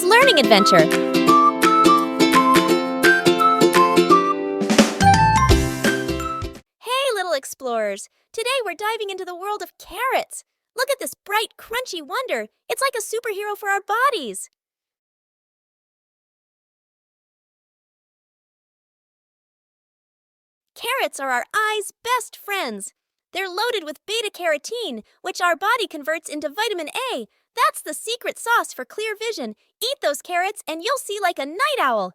Joe's Learning Adventure. Hey, little explorers! Today we're diving into the world of carrots. Look at this bright, crunchy wonder. It's like a superhero for our bodies. Carrots are our eyes' best friends. They're loaded with beta-carotene, which our body converts into vitamin A. That's the secret sauce for clear vision. Eat those carrots and you'll see like a night owl.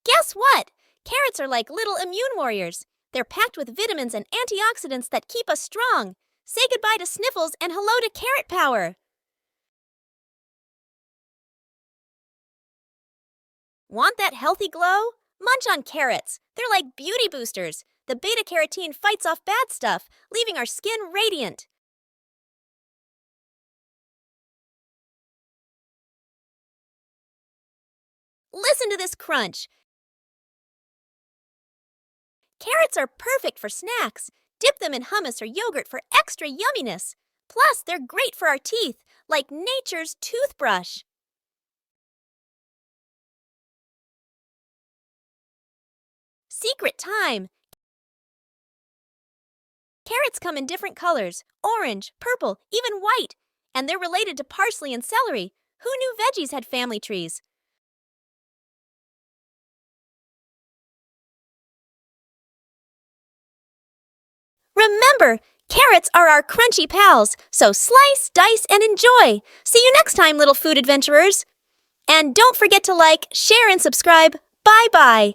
Guess what? Carrots are like little immune warriors. They're packed with vitamins and antioxidants that keep us strong. Say goodbye to sniffles and hello to carrot power. Want that healthy glow? Munch on carrots. They're like beauty boosters. The beta-carotene fights off bad stuff, leaving our skin radiant. Listen to this crunch. Carrots are perfect for snacks. Dip them in hummus or yogurt for extra yumminess. Plus, they're great for our teeth, like nature's toothbrush. Secret time! Carrots come in different colors, orange, purple, even white. And they're related to parsley and celery. Who knew veggies had family trees? Remember, carrots are our crunchy pals, so slice, dice, and enjoy. See you next time, little food adventurers. And don't forget to like, share, and subscribe. Bye-bye.